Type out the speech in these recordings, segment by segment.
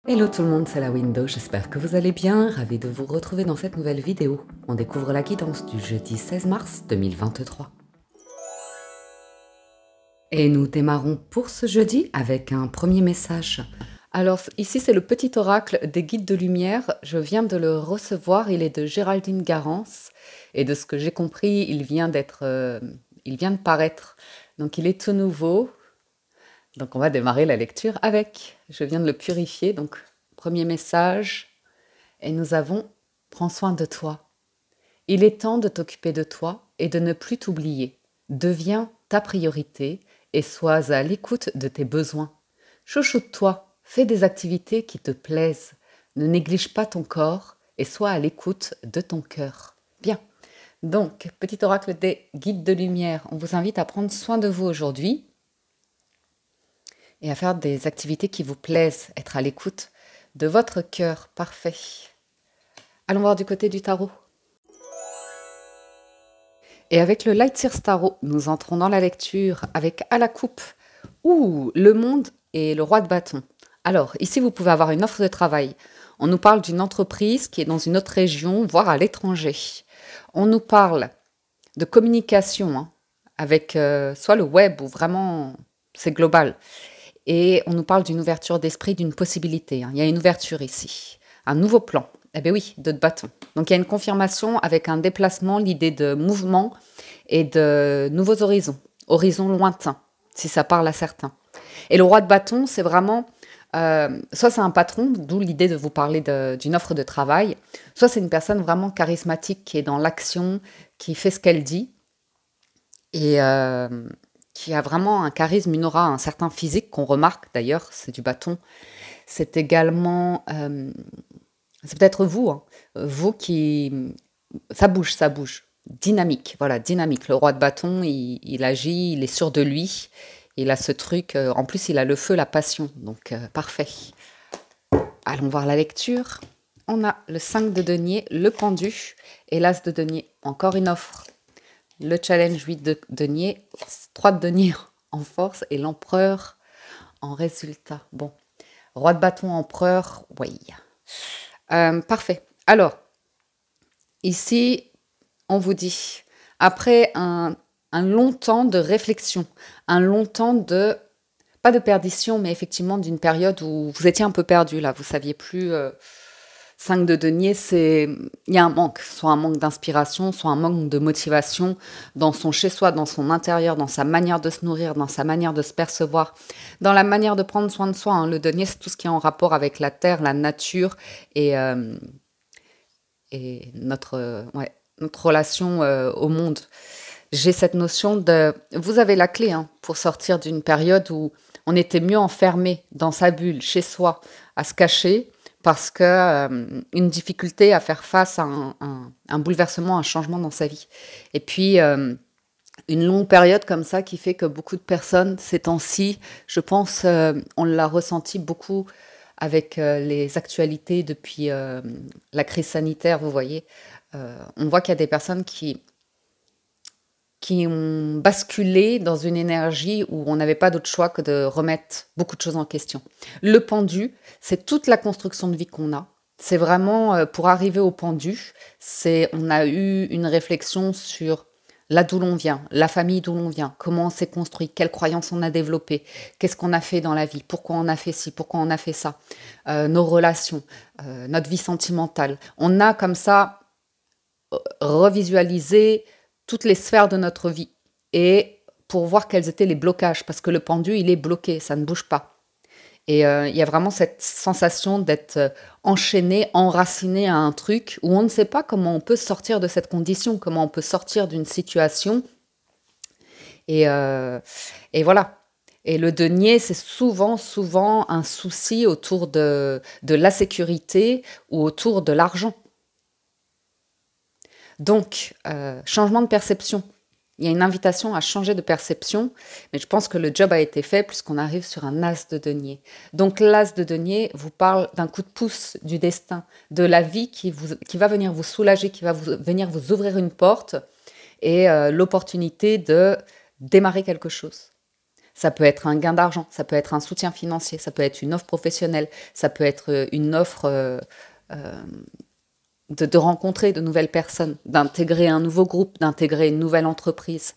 Hello tout le monde, c'est la Window, j'espère que vous allez bien, ravi de vous retrouver dans cette nouvelle vidéo. On découvre la guidance du jeudi 16 mars 2023. Et nous démarrons pour ce jeudi avec un premier message. Alors ici c'est le petit oracle des guides de lumière, je viens de le recevoir, il est de Géraldine Garance et de ce que j'ai compris il vient de paraître, donc il est tout nouveau. Donc on va démarrer la lecture avec. Je viens de le purifier, donc premier message. Et nous avons « Prends soin de toi ». Il est temps de t'occuper de toi et de ne plus t'oublier. Deviens ta priorité et sois à l'écoute de tes besoins. Chouchoute-toi, fais des activités qui te plaisent. Ne néglige pas ton corps et sois à l'écoute de ton cœur. Bien. Donc, petit oracle des guides de lumière, on vous invite à prendre soin de vous aujourd'hui et à faire des activités qui vous plaisent, être à l'écoute de votre cœur. Parfait. Allons voir du côté du tarot. Et avec le Light Sears Tarot, nous entrons dans la lecture avec à la coupe, le monde et le roi de bâton. Alors, ici, vous pouvez avoir une offre de travail. On nous parle d'une entreprise qui est dans une autre région, voire à l'étranger. On nous parle de communication, avec soit le web ou vraiment, c'est global. Et on nous parle d'une ouverture d'esprit, d'une possibilité. Il y a une ouverture ici, un nouveau plan. Eh bien oui, de bâton. Donc il y a une confirmation avec un déplacement, l'idée de mouvement et de nouveaux horizons, horizons lointains, si ça parle à certains. Et le roi de bâton, c'est vraiment, soit c'est un patron, d'où l'idée de vous parler d'une offre de travail, soit c'est une personne vraiment charismatique qui est dans l'action, qui fait ce qu'elle dit, et qui a vraiment un charisme, une aura, un certain physique qu'on remarque d'ailleurs, c'est du bâton. C'est également, c'est peut-être vous, vous qui, ça bouge, dynamique, voilà, dynamique. Le roi de bâton, il agit, il est sûr de lui, il a ce truc, en plus il a le feu, la passion, donc parfait. Allons voir la lecture. On a le 5 de denier, le pendu et l'as de denier, encore une offre. Le challenge 8 de denier, 3 de denier en force et l'empereur en résultat. Bon, roi de bâton, empereur, oui. Parfait. Alors, ici, on vous dit, après un long temps de réflexion, un long temps de, pas de perdition, mais effectivement d'une période où vous étiez un peu perdu, là, vous saviez plus... 5 de denier, il y a un manque, soit un manque d'inspiration, soit un manque de motivation dans son chez-soi, dans son intérieur, dans sa manière de se nourrir, dans sa manière de se percevoir, dans la manière de prendre soin de soi. Le denier, c'est tout ce qui est en rapport avec la terre, la nature et notre relation au monde. J'ai cette notion de... Vous avez la clé pour sortir d'une période où on était mieux enfermé dans sa bulle, chez soi, à se cacher, parce que une difficulté à faire face à un bouleversement, un changement dans sa vie. Et puis, une longue période comme ça qui fait que beaucoup de personnes, ces temps-ci, je pense, on l'a ressenti beaucoup avec les actualités depuis la crise sanitaire, vous voyez. On voit qu'il y a des personnes qui ont basculé dans une énergie où on n'avait pas d'autre choix que de remettre beaucoup de choses en question. Le pendu, c'est toute la construction de vie qu'on a. C'est vraiment, pour arriver au pendu, on a eu une réflexion sur là d'où l'on vient, la famille d'où l'on vient, comment on s'est construit, quelles croyances on a développées, qu'est-ce qu'on a fait dans la vie, pourquoi on a fait ci, pourquoi on a fait ça, nos relations, notre vie sentimentale. On a comme ça revisualisé toutes les sphères de notre vie et pour voir quels étaient les blocages, parce que le pendu, il est bloqué, ça ne bouge pas. Et il y a vraiment cette sensation d'être enchaîné, enraciné à un truc où on ne sait pas comment on peut sortir de cette condition, comment on peut sortir d'une situation. Et voilà. Et le denier, c'est souvent un souci autour de la sécurité ou autour de l'argent. Donc, changement de perception. Il y a une invitation à changer de perception, mais je pense que le job a été fait puisqu'on arrive sur un as de denier. Donc, l'as de denier vous parle d'un coup de pouce du destin, de la vie qui va venir vous soulager, qui va venir vous ouvrir une porte et l'opportunité de démarrer quelque chose. Ça peut être un gain d'argent, ça peut être un soutien financier, ça peut être une offre professionnelle, ça peut être une offre de rencontrer de nouvelles personnes, d'intégrer un nouveau groupe, d'intégrer une nouvelle entreprise.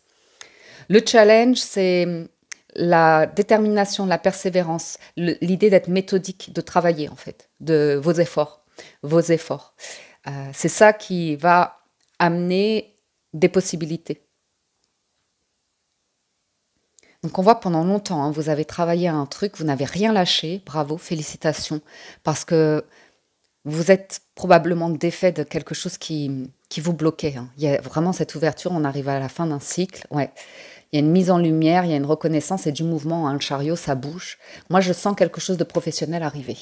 Le challenge, c'est la détermination, la persévérance, l'idée d'être méthodique, de travailler en fait, de vos efforts, vos efforts. C'est ça qui va amener des possibilités. Donc on voit pendant longtemps, hein, vous avez travaillé à un truc, vous n'avez rien lâché, bravo, félicitations, parce que vous êtes probablement défait de quelque chose qui vous bloquait. Hein. Il y a vraiment cette ouverture, on arrive à la fin d'un cycle, ouais. Il y a une mise en lumière, il y a une reconnaissance et du mouvement, hein, le chariot, ça bouge. Moi, je sens quelque chose de professionnel arriver,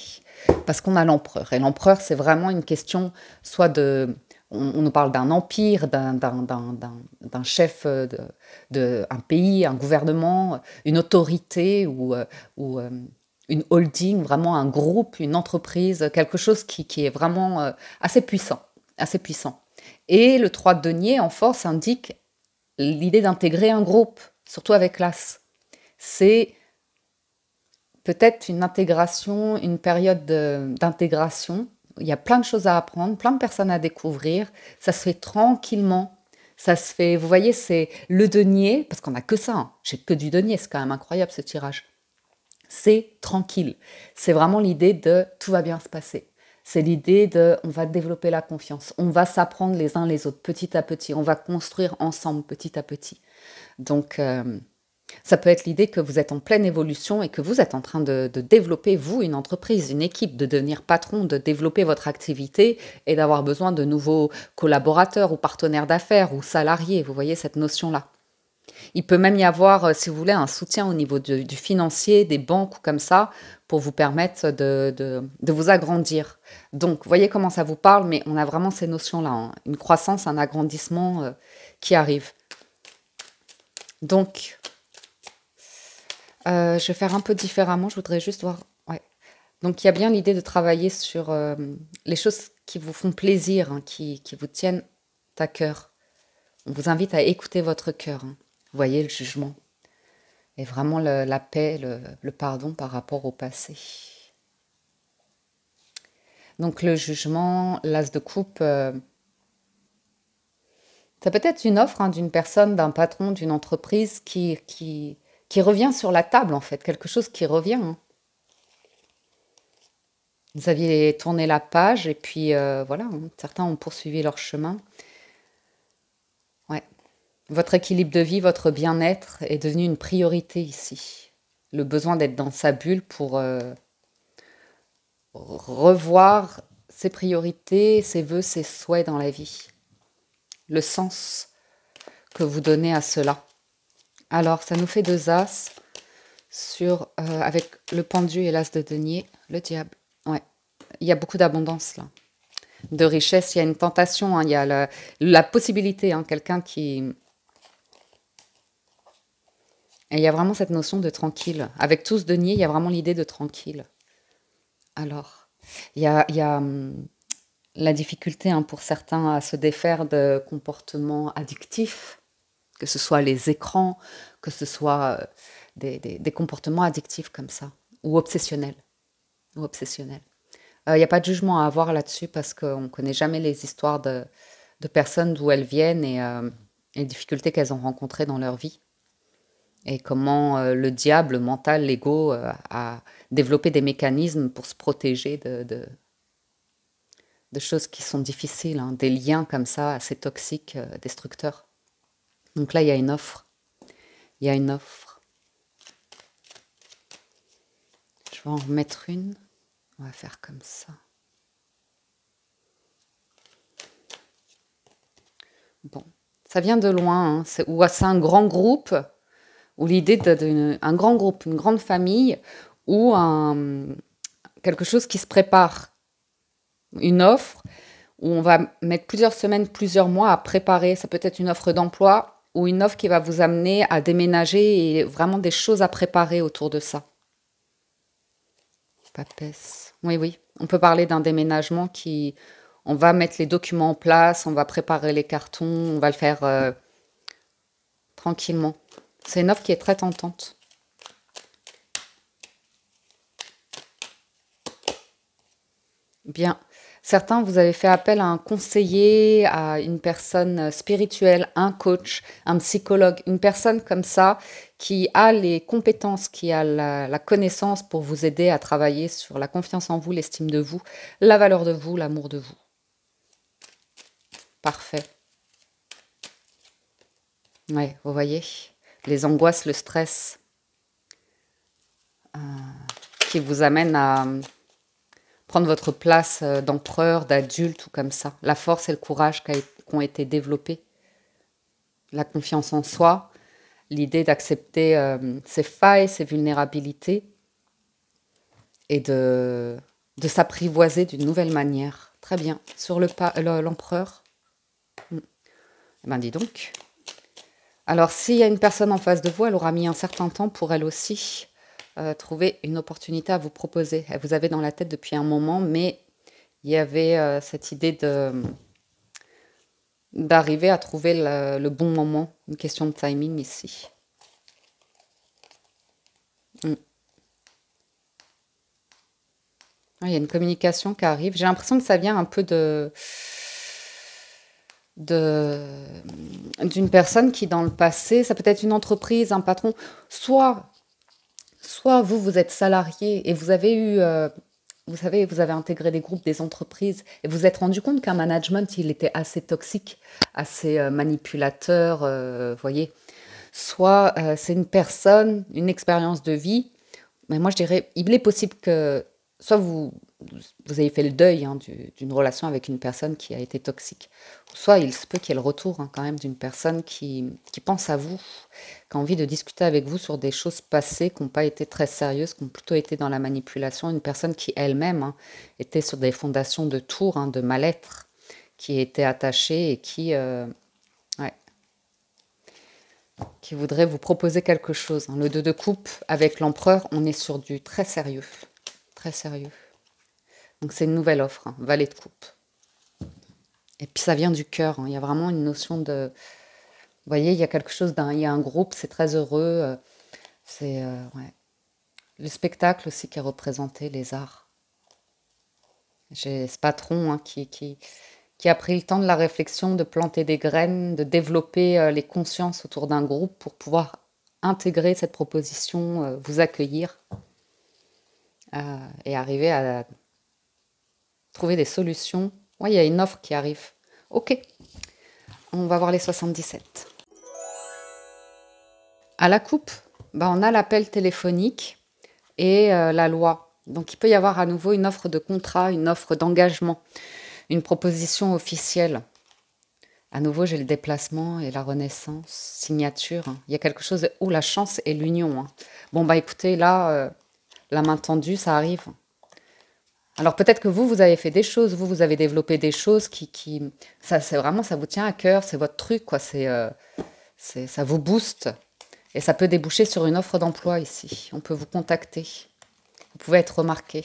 parce qu'on a l'empereur. Et l'empereur, c'est vraiment une question, soit de... On nous parle d'un empire, d'un chef d'un pays, un gouvernement, une autorité ou une holding, vraiment un groupe, une entreprise, quelque chose qui est vraiment assez puissant, assez puissant. Et le 3 de denier, en force, indique l'idée d'intégrer un groupe, surtout avec l'as. C'est peut-être une intégration, une période d'intégration. Il y a plein de choses à apprendre, plein de personnes à découvrir. Ça se fait tranquillement. Ça se fait, vous voyez, c'est le denier, parce qu'on n'a que ça. Hein. J'ai que du denier, c'est quand même incroyable ce tirage. C'est tranquille. C'est vraiment l'idée de tout va bien se passer. C'est l'idée de on va développer la confiance, on va s'apprendre les uns les autres petit à petit, on va construire ensemble petit à petit. Donc ça peut être l'idée que vous êtes en pleine évolution et que vous êtes en train de développer, vous, une entreprise, une équipe, de devenir patron, de développer votre activité et d'avoir besoin de nouveaux collaborateurs ou partenaires d'affaires ou salariés. Vous voyez cette notion-là. Il peut même y avoir, si vous voulez, un soutien au niveau du financier, des banques ou comme ça, pour vous permettre de vous agrandir. Donc, vous voyez comment ça vous parle, mais on a vraiment ces notions-là, hein. Une croissance, un agrandissement qui arrive. Donc, je vais faire un peu différemment, je voudrais juste voir... Ouais. Donc, il y a bien l'idée de travailler sur les choses qui vous font plaisir, hein, qui vous tiennent à cœur. On vous invite à écouter votre cœur, hein. Vous voyez le jugement et vraiment la paix, le pardon par rapport au passé. Donc le jugement, l'as de coupe, ça peut être une offre, hein, d'une personne, d'un patron, d'une entreprise qui revient sur la table en fait, quelque chose qui revient. Hein. Vous aviez tourné la page et puis voilà, hein, certains ont poursuivi leur chemin. Ouais. Votre équilibre de vie, votre bien-être est devenu une priorité ici. Le besoin d'être dans sa bulle pour revoir ses priorités, ses vœux, ses souhaits dans la vie. Le sens que vous donnez à cela. Alors, ça nous fait 2 as avec le pendu et l'as de denier, le diable. Ouais, il y a beaucoup d'abondance là. De richesse, il y a une tentation, hein, il y a la possibilité, hein, quelqu'un qui... Et il y a vraiment cette notion de tranquille. Avec tout ce denier, il y a vraiment l'idée de tranquille. Alors, il y a la difficulté, hein, pour certains à se défaire de comportements addictifs, que ce soit les écrans, que ce soit des comportements addictifs comme ça, ou obsessionnels. Ou obsessionnels. Il n'y a pas de jugement à avoir là-dessus parce qu'on ne connaît jamais les histoires de personnes d'où elles viennent et les difficultés qu'elles ont rencontrées dans leur vie. Et comment le diable, le mental, l'ego a développé des mécanismes pour se protéger de choses qui sont difficiles, hein, des liens comme ça assez toxiques, destructeurs. Donc là, il y a une offre. Il y a une offre. Je vais en remettre une. On va faire comme ça. Bon, ça vient de loin, hein. C'est un grand groupe, ou l'idée d'un grand groupe, une grande famille, ou quelque chose qui se prépare. Une offre où on va mettre plusieurs semaines, plusieurs mois à préparer. Ça peut être une offre d'emploi ou une offre qui va vous amener à déménager et vraiment des choses à préparer autour de ça. Papesse. Oui, oui. On peut parler d'un déménagement qui... On va mettre les documents en place, on va préparer les cartons, on va le faire tranquillement. C'est une offre qui est très tentante. Bien. Certains, vous avez fait appel à un conseiller, à une personne spirituelle, un coach, un psychologue, une personne comme ça qui a les compétences, qui a la connaissance pour vous aider à travailler sur la confiance en vous, l'estime de vous, la valeur de vous, l'amour de vous. Parfait. Ouais, vous voyez, les angoisses, le stress qui vous amènent à prendre votre place d'empereur, d'adulte ou comme ça. La force et le courage qui ont été développés, la confiance en soi, l'idée d'accepter ses failles, ses vulnérabilités et de s'apprivoiser d'une nouvelle manière. Très bien. Sur l'empereur, eh ben dis donc. Alors, s'il y a une personne en face de vous, elle aura mis un certain temps pour elle aussi trouver une opportunité à vous proposer. Elle vous avait dans la tête depuis un moment, mais il y avait cette idée d'arriver à trouver le bon moment. Une question de timing ici. Mm. Ah, il y a une communication qui arrive. J'ai l'impression que ça vient un peu d'une personne qui, dans le passé, ça peut être une entreprise, un patron, soit vous, vous êtes salarié et vous avez eu, vous savez, vous avez intégré des groupes, des entreprises et vous vous êtes rendu compte qu'un management, il était assez toxique, assez manipulateur, voyez. Soit c'est une personne, une expérience de vie, mais moi je dirais, il est possible que soit vous ayez fait le deuil hein, d'une relation avec une personne qui a été toxique, soit il se peut qu'il y ait le retour hein, quand même d'une personne qui pense à vous, qui a envie de discuter avec vous sur des choses passées qui n'ont pas été très sérieuses, qui ont plutôt été dans la manipulation, une personne qui elle-même hein, était sur des fondations de tours, hein, de mal-être, qui était attachée et ouais, qui voudrait vous proposer quelque chose. Hein. Le 2 de coupe avec l'empereur, on est sur du très sérieux. Très sérieux. Donc c'est une nouvelle offre, hein, valet de coupe. Et puis ça vient du cœur, hein. Il y a vraiment une notion de... Vous voyez, il y a quelque chose d'un... Il y a un groupe, c'est très heureux. C'est... ouais. Le spectacle aussi qui est représenté, les arts. J'ai ce patron hein, qui a pris le temps de la réflexion, de planter des graines, de développer les consciences autour d'un groupe pour pouvoir intégrer cette proposition, vous accueillir et arriver à trouver des solutions. Oui, il y a une offre qui arrive. Ok, on va voir les 77. À la coupe, bah, on a l'appel téléphonique et la loi. Donc il peut y avoir à nouveau une offre de contrat, une offre d'engagement, une proposition officielle. À nouveau, j'ai le déplacement et la renaissance, signature. Hein. Il y a quelque chose de... Oh, la chance et l'union. Hein. Bon, bah écoutez, là, la main tendue, ça arrive. Alors peut-être que vous avez fait des choses, vous avez développé des choses ça, c'est vraiment, ça vous tient à cœur, c'est votre truc, quoi. Ça vous booste. Et ça peut déboucher sur une offre d'emploi ici. On peut vous contacter. Vous pouvez être remarqué.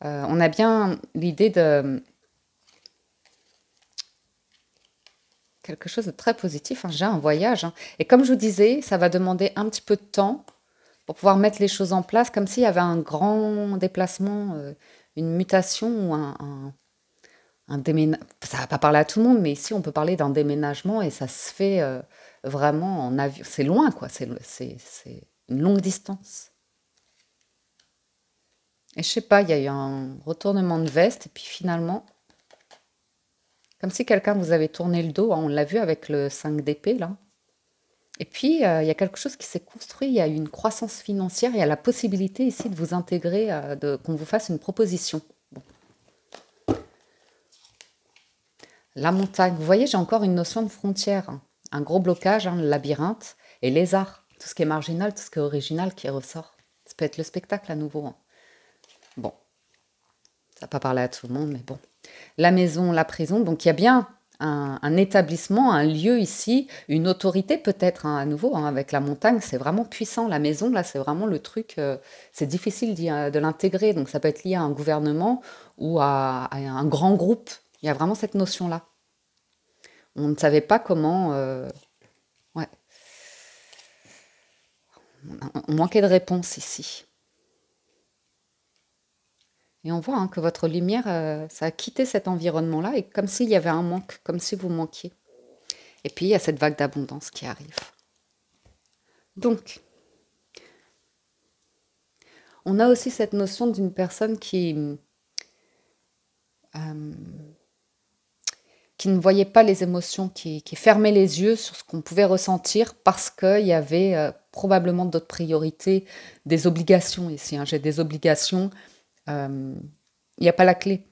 On a bien l'idée de... quelque chose de très positif. Hein. J'ai un voyage. Hein. Et comme je vous disais, ça va demander un petit peu de temps pour pouvoir mettre les choses en place, comme s'il y avait un grand déplacement, une mutation ou un déménagement. Ça ne va pas parler à tout le monde, mais ici, on peut parler d'un déménagement et ça se fait vraiment en avion. C'est loin, quoi. C'est une longue distance. Et je sais pas, il y a eu un retournement de veste et puis finalement, comme si quelqu'un vous avait tourné le dos. Hein, on l'a vu avec le 5 d'épée, là. Et puis, il y a quelque chose qui s'est construit, il y a eu une croissance financière, il y a la possibilité ici de vous intégrer, qu'on vous fasse une proposition. Bon. La montagne, vous voyez, j'ai encore une notion de frontière, hein. Un gros blocage, hein, le labyrinthe, et les arts, tout ce qui est marginal, tout ce qui est original qui ressort. Ça peut être le spectacle à nouveau. Hein. Bon, ça va pas parler à tout le monde, mais bon. La maison, la prison, donc il y a bien un établissement, un lieu ici, une autorité peut-être hein, à nouveau, hein, avec la montagne, c'est vraiment puissant. La maison, là, c'est vraiment le truc, c'est difficile de l'intégrer, donc ça peut être lié à un gouvernement ou à un grand groupe. Il y a vraiment cette notion-là. On ne savait pas comment... ouais, on manquait de réponse ici. Et on voit hein, que votre lumière, ça a quitté cet environnement-là et comme s'il y avait un manque, comme si vous manquiez. Et puis, il y a cette vague d'abondance qui arrive. Donc, on a aussi cette notion d'une personne euh, qui ne voyait pas les émotions, qui fermait les yeux sur ce qu'on pouvait ressentir parce qu'il y avait probablement d'autres priorités, des obligations ici. Hein. J'ai des obligations, il n'y a pas la clé.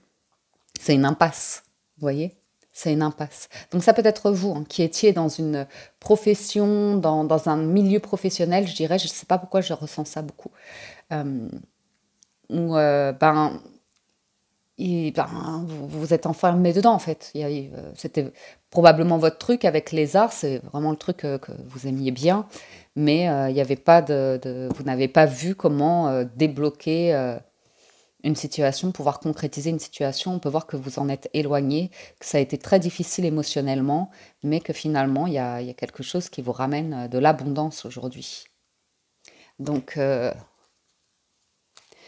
C'est une impasse, vous voyez? C'est une impasse. Donc ça peut être vous hein, qui étiez dans une profession, dans un milieu professionnel, je dirais, je ne sais pas pourquoi je ressens ça beaucoup, où vous êtes enfermé dedans en fait. C'était probablement votre truc avec les arts, c'est vraiment le truc que vous aimiez bien, mais il n'y avait pas vous n'avez pas vu comment débloquer une situation, pouvoir concrétiser une situation. On peut voir que vous en êtes éloigné, que ça a été très difficile émotionnellement, mais que finalement il y a quelque chose qui vous ramène de l'abondance aujourd'hui. Donc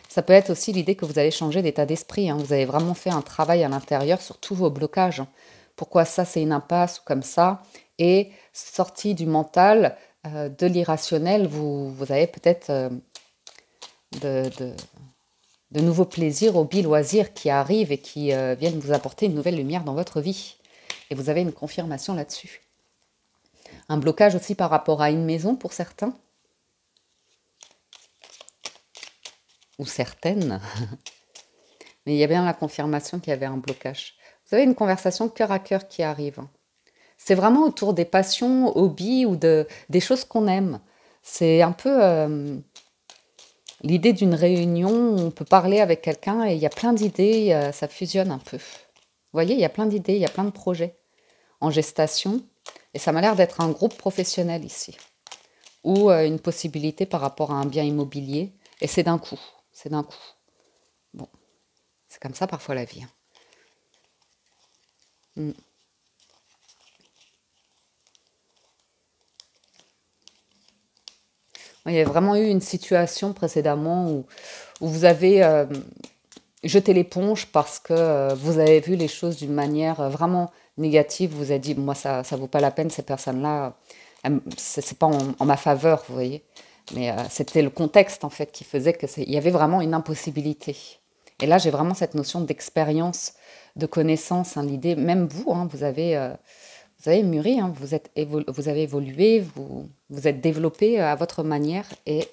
ça peut être aussi l'idée que vous allez changer d'état d'esprit. Hein. Vous avez vraiment fait un travail à l'intérieur sur tous vos blocages. Hein. Pourquoi ça, c'est une impasse ou comme ça. Et sorti du mental, de l'irrationnel, vous avez peut-être de nouveaux plaisirs, hobbies, loisirs qui arrivent et qui viennent vous apporter une nouvelle lumière dans votre vie. Et vous avez une confirmation là-dessus. Un blocage aussi par rapport à une maison pour certains. Ou certaines, mais il y a bien la confirmation qu'il y avait un blocage. Vous avez une conversation cœur à cœur qui arrive. C'est vraiment autour des passions, hobbies ou des choses qu'on aime. C'est un peu l'idée d'une réunion où on peut parler avec quelqu'un et il y a plein d'idées, ça fusionne un peu. Vous voyez, il y a plein d'idées, il y a plein de projets en gestation et ça m'a l'air d'être un groupe professionnel ici. Ou une possibilité par rapport à un bien immobilier et c'est d'un coup. C'est d'un coup. Bon, c'est comme ça parfois la vie. Hein. Il y a vraiment eu une situation précédemment où vous avez jeté l'éponge parce que vous avez vu les choses d'une manière vraiment négative. Vous avez dit, moi, ça ne vaut pas la peine, ces personnes-là, c'est pas en ma faveur, vous voyez. Mais c'était le contexte, en fait, qui faisait qu'il y avait vraiment une impossibilité. Et là, j'ai vraiment cette notion d'expérience, de connaissance, hein, l'idée, même vous, hein, vous avez mûri, hein, vous avez évolué, vous êtes développé à votre manière et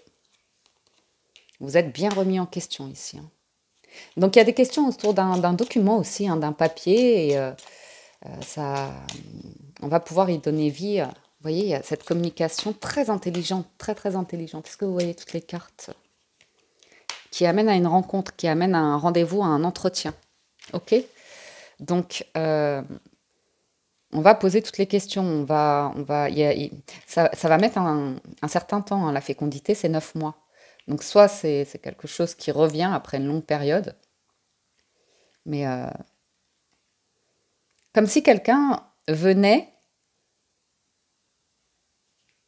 vous êtes bien remis en question ici. Hein. Donc, il y a des questions autour d'un document aussi, hein, d'un papier, et on va pouvoir y donner vie. Vous voyez, il y a cette communication très intelligente, très très intelligente. Est-ce que vous voyez toutes les cartes qui amènent à une rencontre, qui amènent à un rendez-vous, à un entretien? Ok. Donc, on va poser toutes les questions. Ça va mettre un certain temps. Hein, la fécondité, c'est 9 mois. Donc, soit c'est quelque chose qui revient après une longue période, mais comme si quelqu'un venait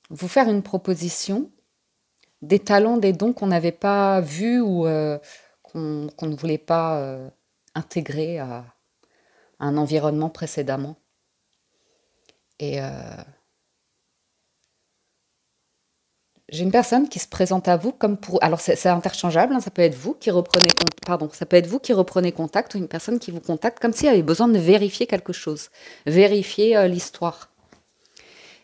vous faire une proposition, des talents, des dons qu'on n'avait pas vus ou qu'on ne voulait pas intégrer à un environnement précédemment. Et j'ai une personne qui se présente à vous comme pour... Alors c'est interchangeable, hein, ça peut être vous qui reprenez ça peut être vous qui reprenez contact ou une personne qui vous contacte comme s'il avait besoin de vérifier quelque chose, vérifier l'histoire.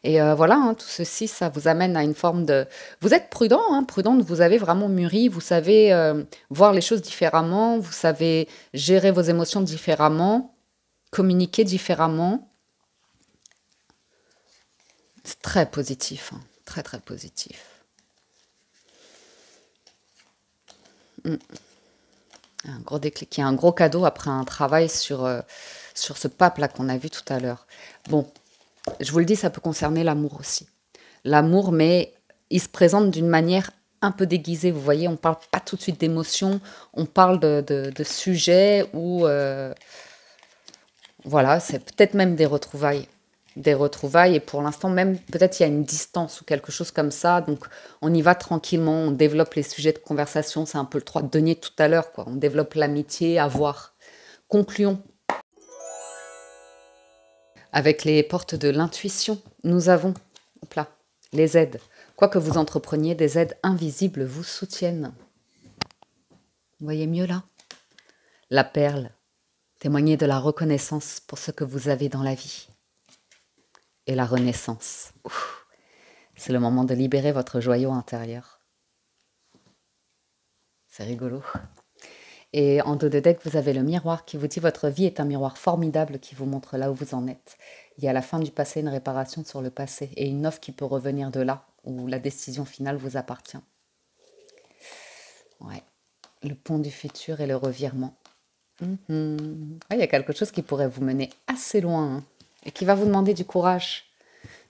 Et voilà, hein, tout ceci, ça vous amène à une forme de... Vous êtes prudent, hein, prudente, vous avez vraiment mûri, vous savez voir les choses différemment, vous savez gérer vos émotions différemment, communiquer différemment. C'est très positif, hein, très très positif. Un gros déclic, il y a un gros cadeau après un travail sur ce pape-là qu'on a vu tout à l'heure. Bon, je vous le dis, ça peut concerner l'amour aussi. L'amour, mais il se présente d'une manière un peu déguisée. Vous voyez, on ne parle pas tout de suite d'émotions, on parle de sujets où, voilà, c'est peut-être même des retrouvailles. des retrouvailles et pour l'instant même peut-être il y a une distance ou quelque chose comme ça, donc on y va tranquillement, on développe les sujets de conversation, c'est un peu le 3 de denier tout à l'heure, quoi. On développe l'amitié à voir. Concluons avec les portes de l'intuition. Nous avons, hop là, les aides. Quoi que vous entrepreniez, des aides invisibles vous soutiennent. Vous voyez mieux là? La perle, témoignez de la reconnaissance pour ce que vous avez dans la vie. Et la renaissance. C'est le moment de libérer votre joyau intérieur. C'est rigolo. Et en dos de deck, vous avez le miroir qui vous dit votre vie est un miroir formidable qui vous montre là où vous en êtes. Il y a à la fin du passé une réparation sur le passé et une offre qui peut revenir de là où la décision finale vous appartient. Ouais. Le pont du futur et le revirement. Ouais, il y a quelque chose qui pourrait vous mener assez loin hein, et qui va vous demander du courage.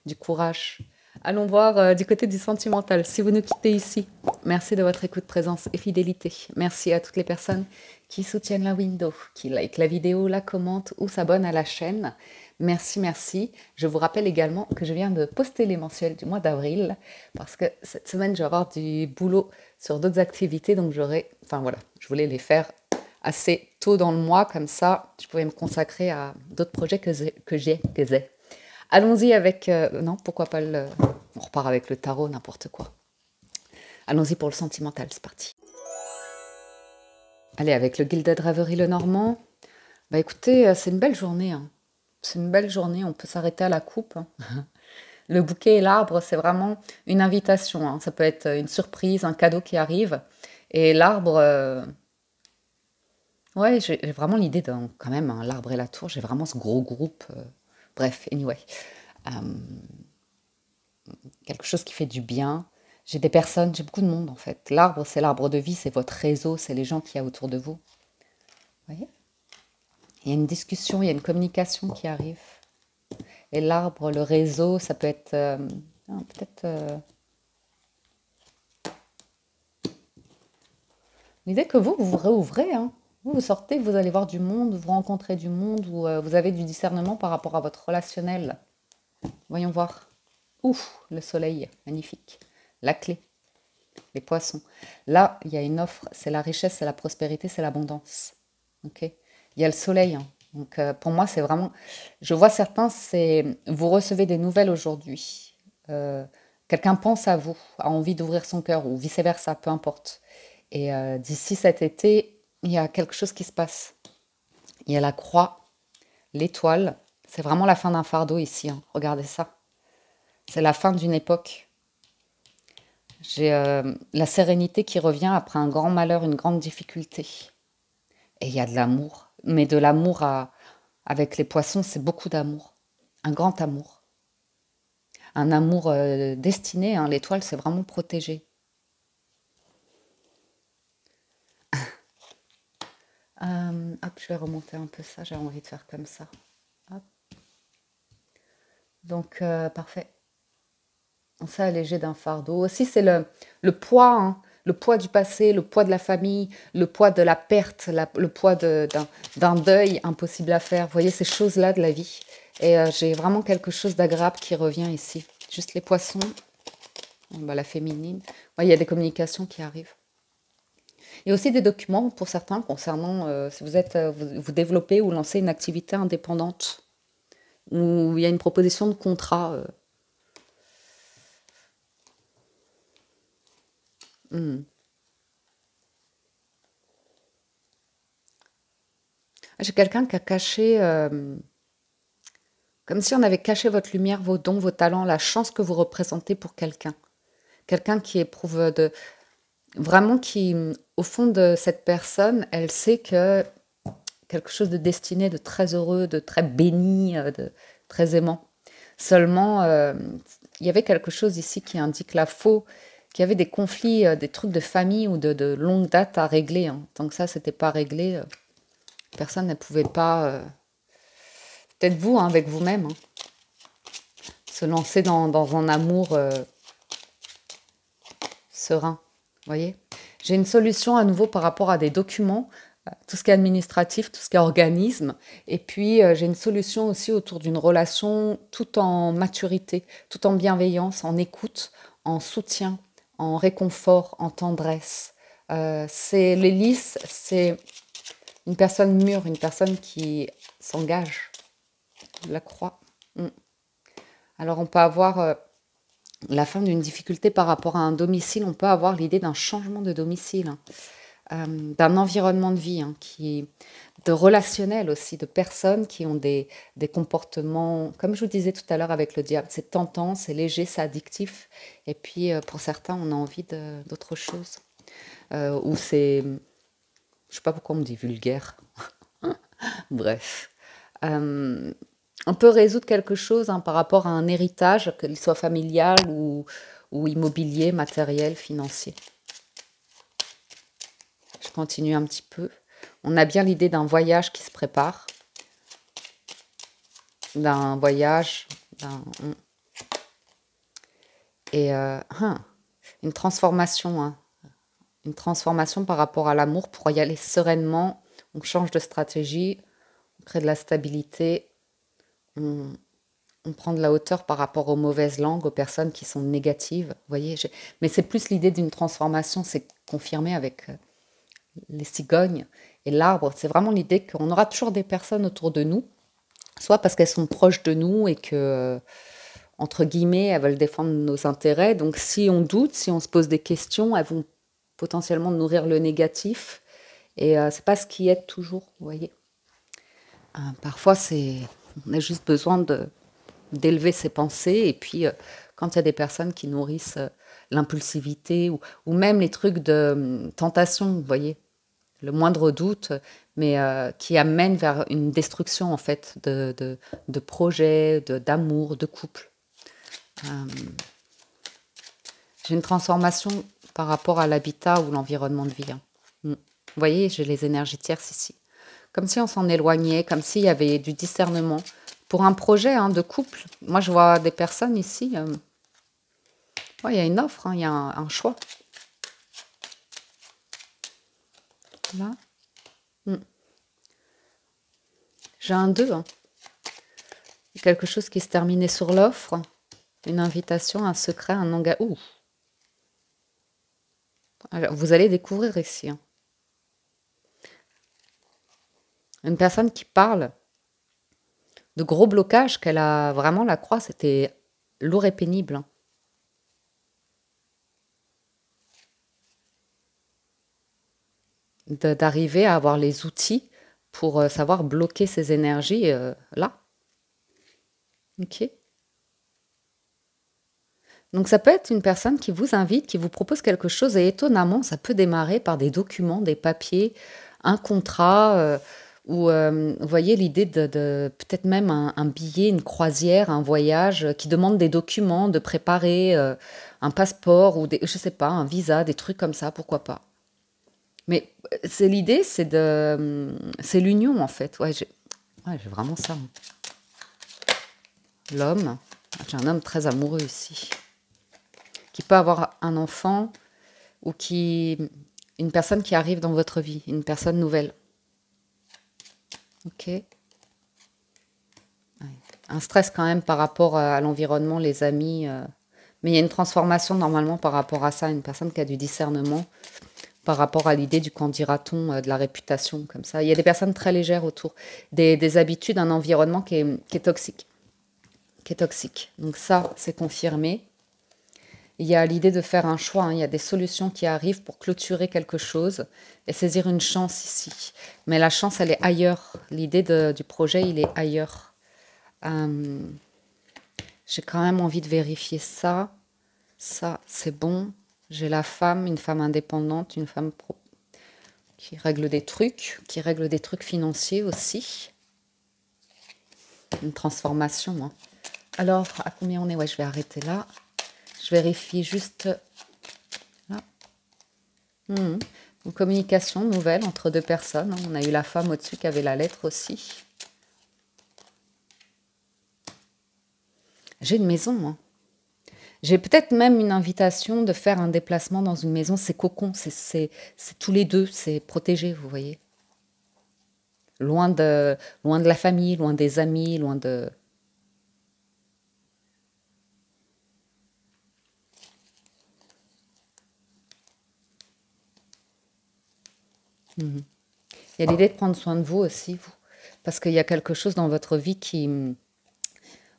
Du courage. Allons voir du côté du sentimental. Si vous nous quittez ici, merci de votre écoute, présence et fidélité. Merci à toutes les personnes qui soutiennent la window, qui like la vidéo, la commentent ou s'abonnent à la chaîne. Merci, merci. Je vous rappelle également que je viens de poster les mensuels du mois d'avril parce que cette semaine, je vais avoir du boulot sur d'autres activités. Donc, enfin voilà, je voulais les faire assez tôt dans le mois. Comme ça, je pouvais me consacrer à d'autres projets que j'ai. Allons-y avec... non, pourquoi pas le... On repart avec le tarot, n'importe quoi. Allons-y pour le sentimental, c'est parti. Allez, avec le Gilded Reverie le Normand. Bah écoutez, c'est une belle journée. Hein. C'est une belle journée, on peut s'arrêter à la coupe. Hein. Le bouquet et l'arbre, c'est vraiment une invitation. Hein. Ça peut être une surprise, un cadeau qui arrive. Et l'arbre... Ouais, j'ai vraiment l'idée d'un... Quand même, hein, l'arbre et la tour, j'ai vraiment ce gros groupe... Bref, anyway. Quelque chose qui fait du bien. J'ai des personnes, j'ai beaucoup de monde en fait. L'arbre, c'est l'arbre de vie, c'est votre réseau, c'est les gens qu'il y a autour de vous. Vous voyez? Il y a une discussion, il y a une communication qui arrive. Et l'arbre, le réseau, ça peut être... peut-être... L'idée que vous vous réouvrez. Hein. Vous sortez, vous allez voir du monde, vous rencontrez du monde, ou vous avez du discernement par rapport à votre relationnel. Voyons voir. Ouf, le soleil, magnifique. La clé, les poissons. Là, il y a une offre, c'est la richesse, c'est la prospérité, c'est l'abondance. Ok. Il y a le soleil. Hein. Donc, pour moi, c'est vraiment... Je vois certains, c'est... Vous recevez des nouvelles aujourd'hui. Quelqu'un pense à vous, a envie d'ouvrir son cœur, ou vice-versa, peu importe. Et d'ici cet été, il y a quelque chose qui se passe. Il y a la croix, l'étoile. C'est vraiment la fin d'un fardeau ici. Hein. Regardez ça. C'est la fin d'une époque. J'ai la sérénité qui revient après un grand malheur, une grande difficulté. Et il y a de l'amour. Mais de l'amour avec les poissons, c'est beaucoup d'amour. Un grand amour. Un amour destiné. Hein. L'étoile, c'est vraiment protégé. Hop, je vais remonter un peu ça. J'ai envie de faire comme ça. Hop. Donc, parfait. On s'est allégé d'un fardeau. Aussi, c'est le poids, hein, le poids du passé, le poids de la famille, le poids de la perte, le poids d'un deuil impossible à faire. Vous voyez, ces choses-là de la vie. Et j'ai vraiment quelque chose d'agréable qui revient ici. Juste les poissons, bah, la féminine. Ouais, il y a des communications qui arrivent. Il y a aussi des documents pour certains concernant si vous êtes vous développez ou lancez une activité indépendante. Où il y a une proposition de contrat. J'ai quelqu'un qui a caché, comme si on avait caché votre lumière, vos dons, vos talents, la chance que vous représentez pour quelqu'un. Quelqu'un qui éprouve vraiment qui, au fond de cette personne, elle sait que quelque chose de destiné, de très heureux, de très béni, de très aimant. Seulement, il y avait quelque chose ici qui indique la faux, qu'il y avait des conflits, des trucs de famille ou de longue date à régler. Hein. Tant que ça, c'était pas réglé, personne ne pouvait pas, peut-être vous, hein, avec vous-même, hein, se lancer dans un amour serein. Vous voyez? J'ai une solution à nouveau par rapport à des documents. tout ce qui est administratif, tout ce qui est organisme. Et puis, j'ai une solution aussi autour d'une relation tout en maturité, tout en bienveillance, en écoute, en soutien, en réconfort, en tendresse. C'est l'hélice, c'est une personne mûre, une personne qui s'engage. La croix. Mm. Alors, on peut avoir la fin d'une difficulté par rapport à un domicile, on peut avoir l'idée d'un changement de domicile, hein, d'un environnement de vie, hein, de relationnel aussi, de personnes qui ont des comportements, comme je vous disais tout à l'heure avec le diable, c'est tentant, c'est léger, c'est addictif. Et puis, pour certains, on a envie d'autre chose. Ou c'est, je sais pas pourquoi on me dit vulgaire. Bref. On peut résoudre quelque chose, hein, par rapport à un héritage, qu'il soit familial ou immobilier, matériel, financier. Je continue un petit peu. On a bien l'idée d'un voyage qui se prépare. D'un voyage. Et une transformation. Hein. Une transformation par rapport à l'amour pour y aller sereinement. On change de stratégie. On crée de la stabilité. On prend de la hauteur par rapport aux mauvaises langues, aux personnes qui sont négatives. Vous voyez, mais c'est plus l'idée d'une transformation. C'est confirmé avec les cigognes et l'arbre. C'est vraiment l'idée qu'on aura toujours des personnes autour de nous, soit parce qu'elles sont proches de nous et que, entre guillemets, elles veulent défendre nos intérêts. Donc si on doute, si on se pose des questions, elles vont potentiellement nourrir le négatif. Et c'est pas ce qui aide toujours, vous voyez. Parfois, on a juste besoin d'élever ses pensées. Et puis, quand il y a des personnes qui nourrissent l'impulsivité ou même les trucs de tentation, vous voyez, le moindre doute, mais qui amène vers une destruction, en fait, de projets, d'amour, de couple. J'ai une transformation par rapport à l'habitat ou l'environnement de vie. Hein. Vous voyez, j'ai les énergies tierces ici. Comme si on s'en éloignait, comme s'il y avait du discernement. Pour un projet, hein, de couple, moi je vois des personnes ici, il y a une offre, hein, il y a un choix. Là. J'ai un 2. Hein. Quelque chose qui se terminait sur l'offre. Une invitation, un secret, un engagement. Alors, vous allez découvrir ici. Hein. Une personne qui parle de gros blocages qu'elle a vraiment, la croix, c'était lourd et pénible. Hein. D'arriver à avoir les outils pour savoir bloquer ces énergies là. Ok. Donc ça peut être une personne qui vous invite, qui vous propose quelque chose et étonnamment, ça peut démarrer par des documents, des papiers, un contrat ou vous voyez l'idée de peut-être même un billet, une croisière, un voyage qui demande des documents, de préparer un passeport ou je sais pas, un visa, des trucs comme ça, pourquoi pas. Mais c'est l'idée, c'est l'union en fait. Ouais, j'ai vraiment ça. L'homme, j'ai un homme très amoureux ici, qui peut avoir un enfant ou une personne qui arrive dans votre vie, une personne nouvelle. Ok. Ouais. Un stress quand même par rapport à l'environnement, les amis. Mais il y a une transformation normalement par rapport à ça, une personne qui a du discernement par rapport à l'idée du qu'en dira-t-on, de la réputation, comme ça. Il y a des personnes très légères autour, des habitudes, un environnement qui est toxique. Qui est toxique. Donc ça, c'est confirmé. Il y a l'idée de faire un choix, hein. Il y a des solutions qui arrivent pour clôturer quelque chose et saisir une chance ici. Mais la chance, elle est ailleurs. L'idée du projet, il est ailleurs. J'ai quand même envie de vérifier ça. Ça, c'est bon. J'ai la femme, une femme indépendante, une femme qui règle des trucs financiers aussi. Une transformation. Hein. Alors, à combien on est? Ouais, je vais arrêter là. Je vérifie juste là. Une communication nouvelle entre deux personnes. On a eu la femme au-dessus qui avait la lettre aussi. J'ai une maison. Hein. J'ai peut-être même une invitation de faire un déplacement dans une maison. C'est cocon, c'est tous les deux, c'est protégé, vous voyez. loin de la famille, loin des amis, loin de... Mhm. Il y a l'idée de prendre soin de vous aussi, vous. Parce qu'il y a quelque chose dans votre vie qui...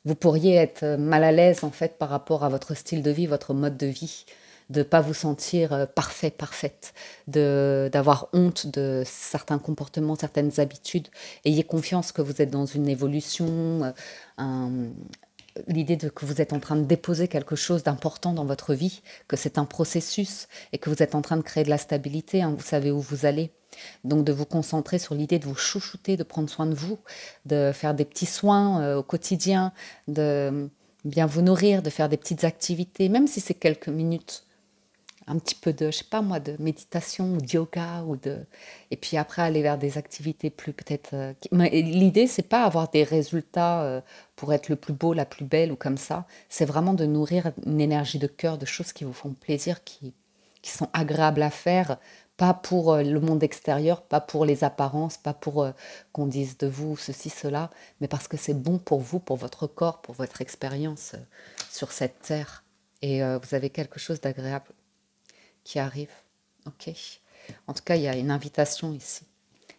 Vous pourriez être mal à l'aise en fait par rapport à votre style de vie, votre mode de vie, de ne pas vous sentir parfait, parfaite, d'avoir honte de certains comportements, certaines habitudes. Ayez confiance que vous êtes dans une évolution, un, l'idée de que vous êtes en train de déposer quelque chose d'important dans votre vie, que c'est un processus et que vous êtes en train de créer de la stabilité, hein, vous savez où vous allez. Donc de vous concentrer sur l'idée de vous chouchouter, de prendre soin de vous, de faire des petits soins au quotidien, de bien vous nourrir, de faire des petites activités, même si c'est quelques minutes, un petit peu de, je sais pas moi, de méditation ou de yoga ou de, et puis après aller vers des activités plus peut-être. Mais l'idée c'est pas avoir des résultats pour être le plus beau, la plus belle ou comme ça. C'est vraiment de nourrir une énergie de cœur, de choses qui vous font plaisir, qui sont agréables à faire, pas pour le monde extérieur, pas pour les apparences, pas pour qu'on dise de vous ceci, cela, mais parce que c'est bon pour vous, pour votre corps, pour votre expérience sur cette terre. Et vous avez quelque chose d'agréable qui arrive. Ok. En tout cas, il y a une invitation ici.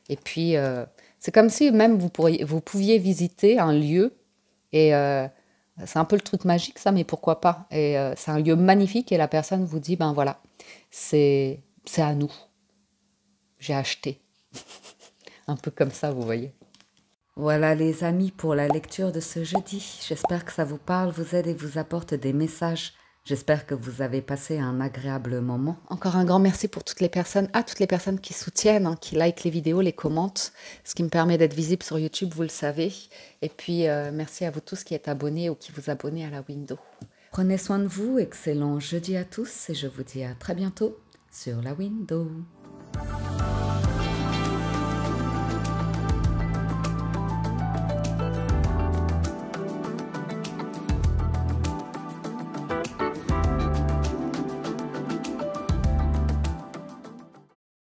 Et puis, c'est comme si même vous pouviez visiter un lieu et c'est un peu le truc magique ça, mais pourquoi pas. Et c'est un lieu magnifique et la personne vous dit, ben voilà, c'est à nous. J'ai acheté. Un peu comme ça, vous voyez. Voilà les amis pour la lecture de ce jeudi. J'espère que ça vous parle, vous aide et vous apporte des messages. J'espère que vous avez passé un agréable moment. Encore un grand merci pour toutes les personnes, à toutes les personnes qui soutiennent, hein, qui likent les vidéos, les commentent, ce qui me permet d'être visible sur YouTube, vous le savez. Et puis merci à vous tous qui êtes abonnés ou qui vous abonnez à la window. Prenez soin de vous, excellent jeudi à tous et je vous dis à très bientôt sur la window.